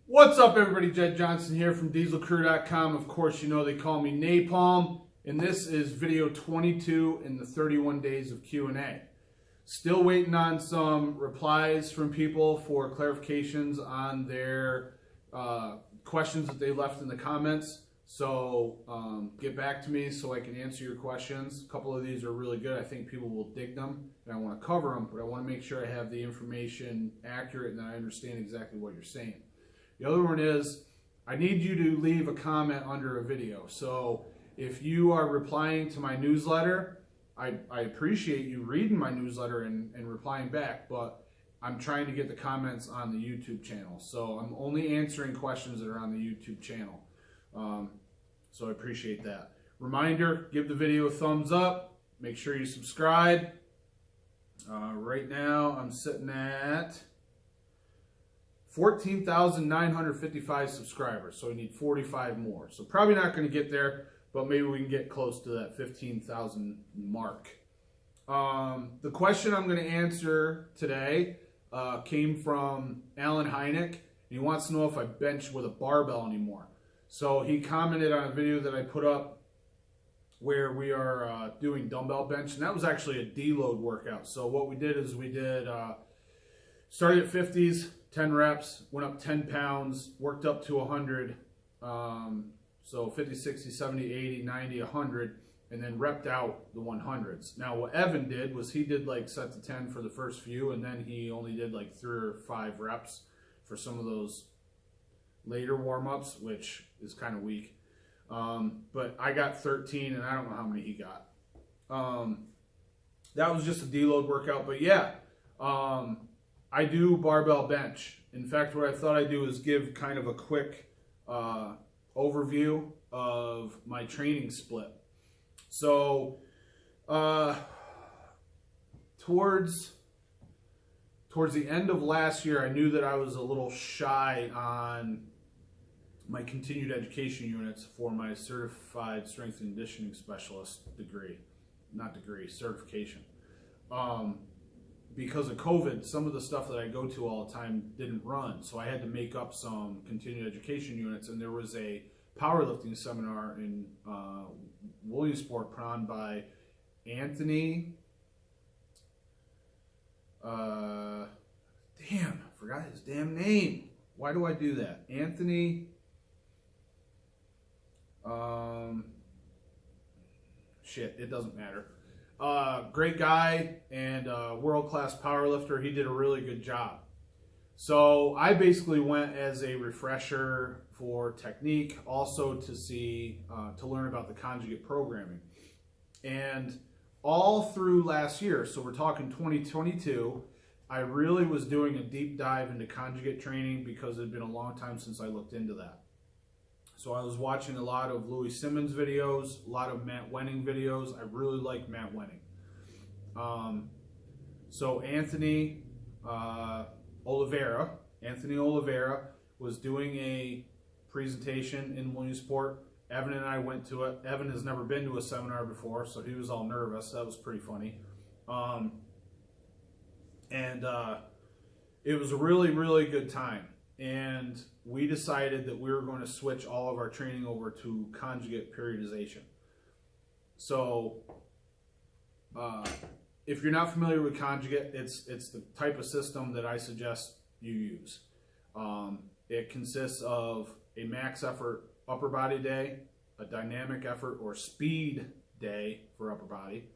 What's up, everybody? Jed Johnson here from dieselcrew.com. Of course, you know they call me NAPALM, and this is video 22 in the 31 days of Q&A. Still waiting on some replies from people for clarifications on their questions that they left in the comments. So get back to me so I can answer your questions. A couple of these are really good. I think people will dig them, and I want to cover them, but I want to make sure I have the information accurate and that I understand exactly what you're saying. The other one is, I need you to leave a comment under a video. So if you are replying to my newsletter, I appreciate you reading my newsletter and replying back, but I'm trying to get the comments on the YouTube channel. So I'm only answering questions that are on the YouTube channel. So I appreciate that. Reminder, give the video a thumbs up. Make sure you subscribe. Right now I'm sitting at 14,955 subscribers, so we need 45 more. So probably not going to get there, but maybe we can get close to that 15,000 mark. The question I'm going to answer today came from Alan Hynek, and he wants to know if I bench with a barbell anymore. So he commented on a video that I put up where we are doing dumbbell bench, and that was actually a deload workout. So what we did is we did started at 50s, 10 reps, went up 10 pounds, worked up to 100, so 50, 60, 70, 80, 90, 100, and then repped out the 100s. Now what Evan did was he did like set to 10 for the first few, and then he only did like 3 or 5 reps for some of those later warm-ups, which is kind of weak. But I got 13, and I don't know how many he got. That was just a deload workout, but yeah. I do barbell bench. In fact, what I thought I'd do is give kind of a quick overview of my training split. So, towards the end of last year, I knew that I was a little shy on my continued education units for my certified strength and conditioning specialist certification. Because of COVID, some of the stuff that I go to all the time didn't run. So I had to make up some continuing education units. And there was a powerlifting seminar in Williamsport put on by Anthony. Damn, I forgot his damn name. Why do I do that? Anthony. Shit, it doesn't matter. Great guy and world-class powerlifter. He did a really good job. So I basically went as a refresher for technique, also to see, to learn about the conjugate programming. And all through last year, so we're talking 2022, I really was doing a deep dive into conjugate training because it had been a long time since I looked into that. So I was watching a lot of Louis Simmons videos, a lot of Matt Wenning videos. I really like Matt Wenning. So Anthony Oliveira was doing a presentation in Williamsport. Evan and I went to it. Evan has never been to a seminar before, so he was all nervous. That was pretty funny. It was a really, really good time. And we decided that we were going to switch all of our training over to conjugate periodization. So if you're not familiar with conjugate, it's the type of system that I suggest you use. It consists of a max effort upper body day, a dynamic effort or speed day for upper body,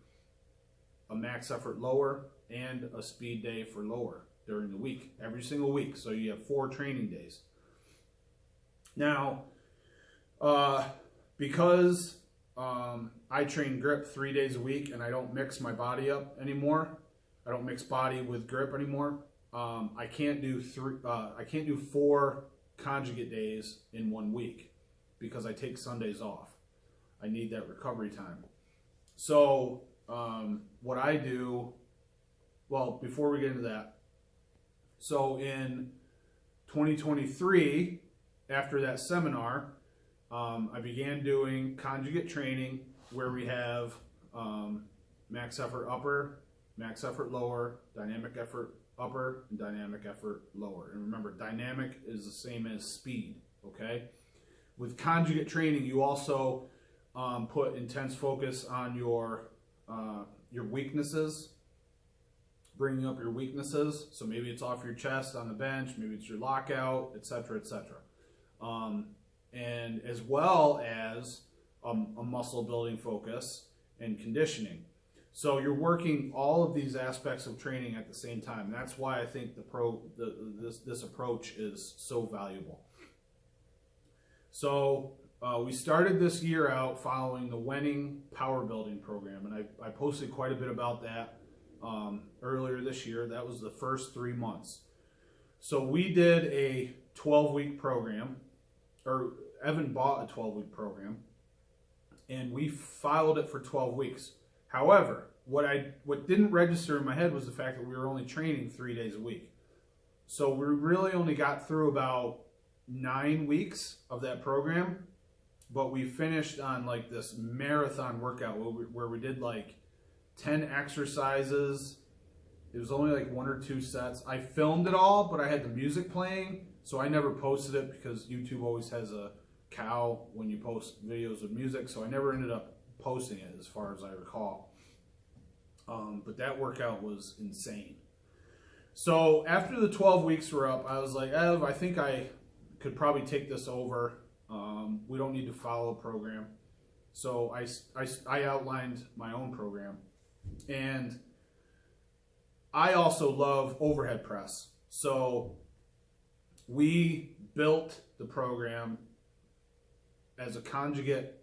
a max effort lower, and a speed day for lower during the week, every single week. So you have 4 training days. Now, because I train grip 3 days a week and I don't mix my body up anymore, I don't mix body with grip anymore, I can't do 4 conjugate days in 1 week because I take Sundays off. I need that recovery time. So what I do, well, before we get into that, so in 2023, after that seminar, I began doing conjugate training where we have max effort upper, max effort lower, dynamic effort upper and dynamic effort lower. And remember, dynamic is the same as speed, okay? With conjugate training, you also put intense focus on your weaknesses, bringing up your weaknesses. So maybe it's off your chest on the bench, maybe it's your lockout, etc., etc. And as well as a muscle building focus and conditioning. So you're working all of these aspects of training at the same time. That's why I think this approach is so valuable. So we started this year out following the Wenning Power Building Program, and I posted quite a bit about that earlier this year. That was the first 3 months. So we did a 12-week program, or Evan bought a 12-week program, and we followed it for 12 weeks. However, what didn't register in my head was the fact that we were only training 3 days a week. So we really only got through about 9 weeks of that program, but we finished on like this marathon workout where we did like 10 exercises. It was only like 1 or 2 sets. I filmed it all, but I had the music playing, so I never posted it because YouTube always has a cow when you post videos of music, so I never ended up posting it as far as I recall. But that workout was insane. So after the 12 weeks were up, I was like, Ev, I think I could probably take this over. We don't need to follow a program. So I outlined my own program. And I also love overhead press. So we built the program as a conjugate,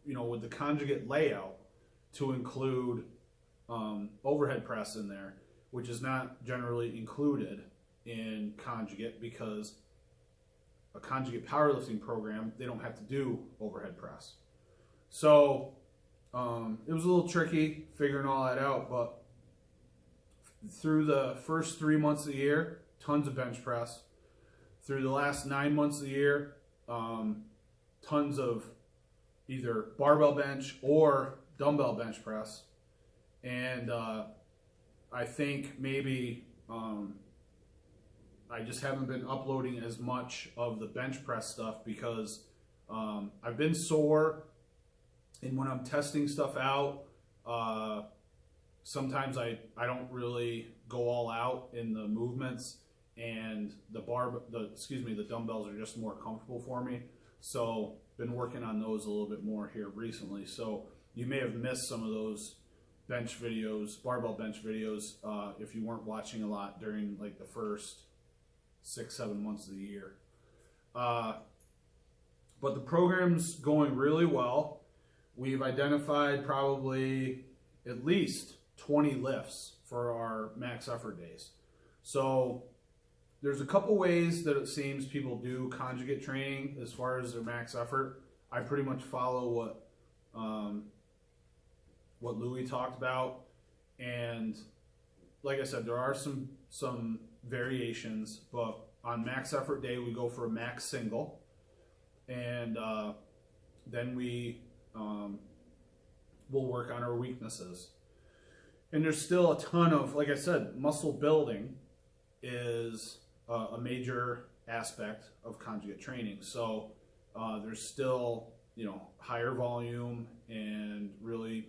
with the conjugate layout to include overhead press in there, which is not generally included in conjugate because a conjugate powerlifting program, they don't have to do overhead press. So it was a little tricky figuring all that out, but through the first 3 months of the year, tons of bench press. Through the last 9 months of the year, tons of either barbell bench or dumbbell bench press. And I think maybe I just haven't been uploading as much of the bench press stuff because I've been sore, and when I'm testing stuff out, sometimes I don't really go all out in the movements, and the dumbbells are just more comfortable for me. So been working on those a little bit more here recently. So you may have missed some of those bench videos, barbell bench videos, if you weren't watching a lot during like the first 6-7 months of the year. But the program's going really well. We've identified probably at least 20 lifts for our max effort days. So there's a couple ways that it seems people do conjugate training as far as their max effort. I pretty much follow what Louis talked about, and like I said, there are some variations, but on max effort day we go for a max single, and then we will work on our weaknesses. And there's still a ton of, like I said, muscle building is a major aspect of conjugate training. So there's still, higher volume, and really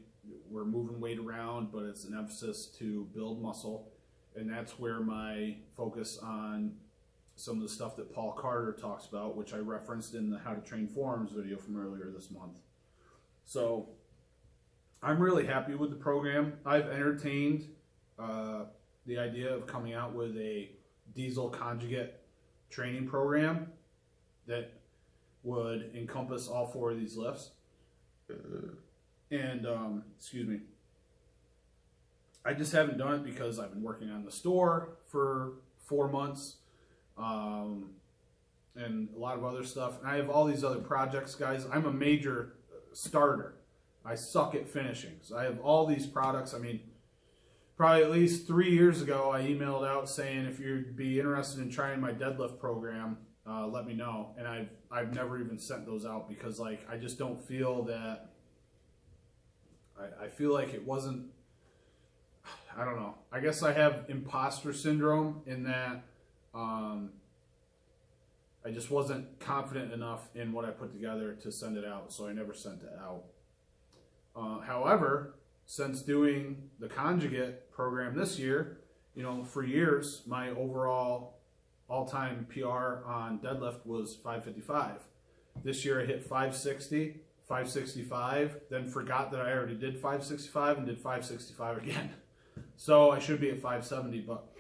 we're moving weight around, but it's an emphasis to build muscle. And that's where my focus on some of the stuff that Paul Carter talks about, which I referenced in the How to Train Forums video from earlier this month. So I'm really happy with the program. I've entertained the idea of coming out with a diesel conjugate training program that would encompass all 4 of these lifts. And I just haven't done it because I've been working on the store for 4 months, and a lot of other stuff. And I have all these other projects, guys. I'm a major starter. I suck at finishing. So I have all these products. I mean, probably at least 3 years ago, I emailed out saying if you'd be interested in trying my deadlift program, let me know. And I've never even sent those out because I just don't feel that. I feel like it wasn't. I don't know. I guess I have imposter syndrome in that I just wasn't confident enough in what I put together to send it out, so I never sent it out. However, since doing the conjugate program this year, you know, for years, my overall all-time PR on deadlift was 555. This year I hit 560, 565, then forgot that I already did 565 and did 565 again. So I should be at 570, but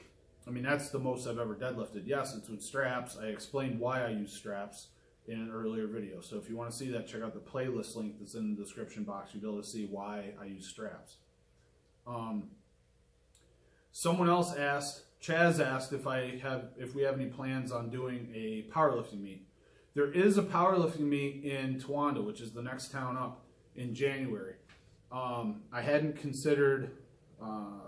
I mean, that's the most I've ever deadlifted. Yes, it's with straps. I explained why I use straps in an earlier video. So if you want to see that, check out the playlist link that's in the description box. You'll be able to see why I use straps. Someone else asked, Chaz asked if we have any plans on doing a powerlifting meet. There is a powerlifting meet in Towanda, which is the next town up, in January. I hadn't considered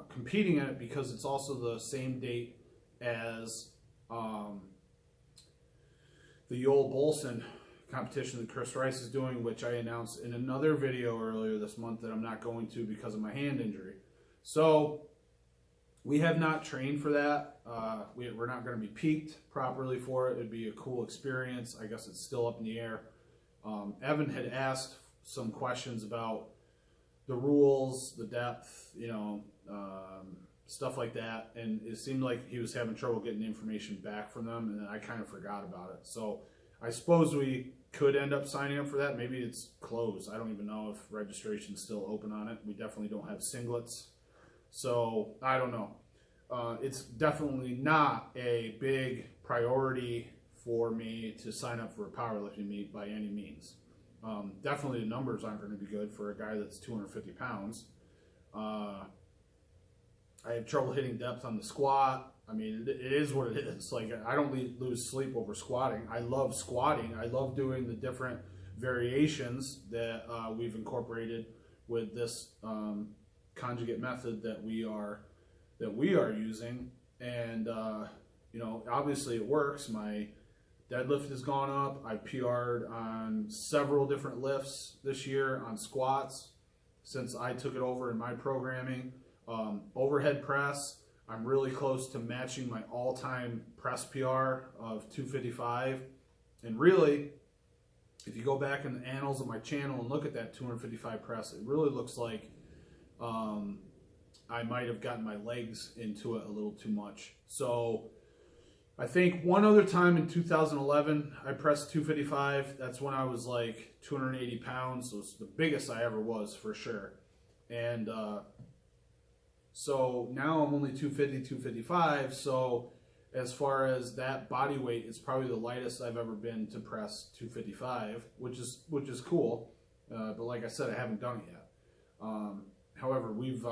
competing in it because it's also the same date as the Yoel Bolson competition that Chris Rice is doing, which I announced in another video earlier this month that I'm not going to because of my hand injury. So we have not trained for that. We're not going to be peaked properly for it. It'd be a cool experience. I guess it's still up in the air. Evan had asked some questions about the rules, the depth, you know, stuff like that. And it seemed like he was having trouble getting the information back from them, and I kind of forgot about it. So I suppose we could end up signing up for that. Maybe it's closed. I don't even know if registration's still open on it. We definitely don't have singlets. So I don't know. It's definitely not a big priority for me to sign up for a powerlifting meet by any means. Definitely the numbers aren't going to be good for a guy that's 250 pounds. I have trouble hitting depth on the squat. I mean, it is what it is. Like, I don't lose sleep over squatting. I love squatting. I love doing the different variations that we've incorporated with this conjugate method that we are using. And you know, obviously it works. My deadlift has gone up. I PR'd on several different lifts this year on squats since I took it over in my programming. Overhead press, I'm really close to matching my all-time press PR of 255. And really, if you go back in the annals of my channel and look at that 255 press, it really looks like I might have gotten my legs into it a little too much. So I think one other time in 2011, I pressed 255. That's when I was like 280 pounds. So it's the biggest I ever was for sure. And so now I'm only 250, 255. So as far as that body weight, it's probably the lightest I've ever been to press 255, which is cool. But like I said, I haven't done it yet. However, we've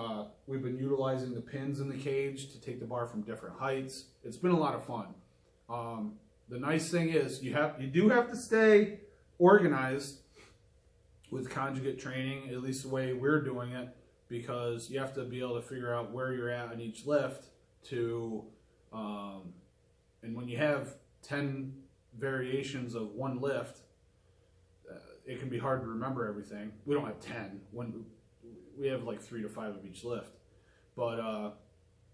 been utilizing the pins in the cage to take the bar from different heights. It's been a lot of fun. The nice thing is you do have to stay organized with conjugate training, at least the way we're doing it, because you have to be able to figure out where you're at on each lift to, and when you have 10 variations of one lift, it can be hard to remember everything. We don't have 10. We have like 3 to 5 of each lift, but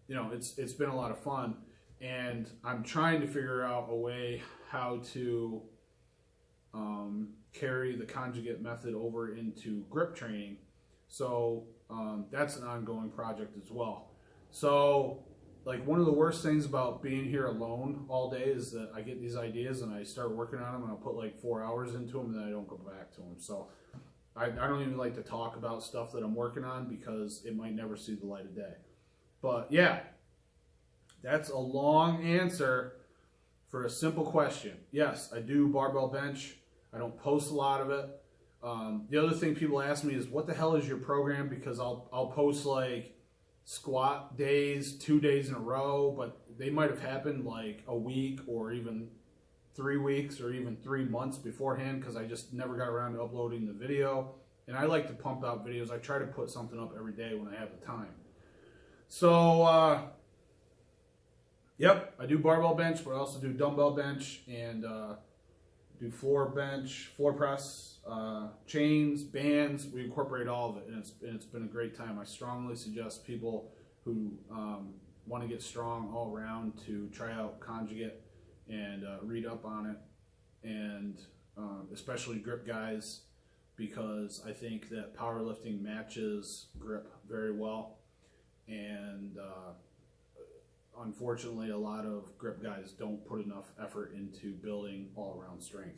you know, it's been a lot of fun, and I'm trying to figure out a way how to carry the conjugate method over into grip training. So that's an ongoing project as well. So like, one of the worst things about being here alone all day is that I get these ideas and I start working on them and I'll put like 4 hours into them and then I don't go back to them. So I don't even like to talk about stuff that I'm working on because it might never see the light of day. But yeah, that's a long answer for a simple question. Yes, I do barbell bench. I don't post a lot of it. The other thing people ask me is, what the hell is your program? Because I'll post like squat days, 2 days in a row, but they might have happened like a week or even 3 weeks or even 3 months beforehand because I just never got around to uploading the video. And I like to pump out videos. I try to put something up every day when I have the time. So, yep, I do barbell bench, but I also do dumbbell bench and do floor bench, floor press, chains, bands. We incorporate all of it, and it's been a great time. I strongly suggest people who want to get strong all around to try out conjugate and read up on it, and especially grip guys, because I think that powerlifting matches grip very well, and unfortunately a lot of grip guys don't put enough effort into building all-around strength,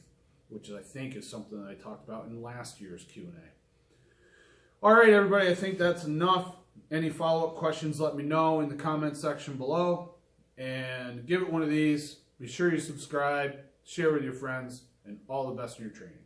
which I think is something that I talked about in last year's Q&A. All right, everybody, I think that's enough. Any follow-up questions, let me know in the comment section below, and give it one of these. Be sure you subscribe, share with your friends, and all the best in your training.